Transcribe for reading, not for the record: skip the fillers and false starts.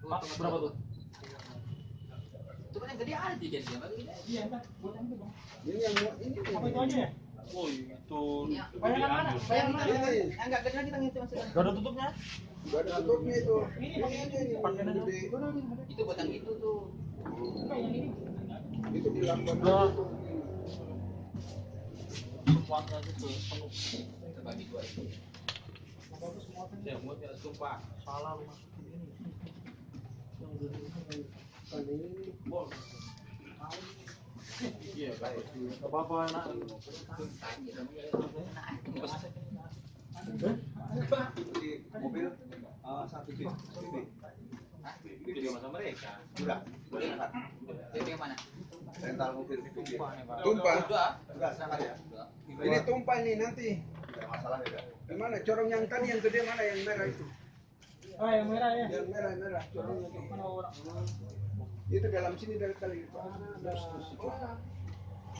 Pak, berapa tuh? Itu kan yang gede aja jadi dia. Iya, kan. Buat yang itu, Bang. Ini yang ini. Apa itu aja ya? Oh, itu. Bayangan mana? Bayangan mana? Enggak gede lagi kita masih. Gak ada tutupnya? Gak ada tutupnya itu. Ini pakai ini. Pakai gede. Itu buat yang itu tuh. Yang ini. Itu dilakukan. Semuanya itu penuh. Terbagi dua itu. Bagus semua kan. Ya, muatnya sumpah. Salah lu masukin ini. Yang udah ini. Bol. Iya, bagus. Enggak apa-apa, enak. Di mobil satu B. Itu juga sama mereka. Sudah. Itu yang mana? Rental mobil di mobil. Tumpah. Tumpah. Sudah sangat ya. Ini tumpah nih nanti. Tidak masalah ya. Gimana corong yang tadi yang gede mana yang merah itu? Oh, yang merah ya. Yang merah corongnya. Mana orang? Itu dalam sini dari kali itu. Ada.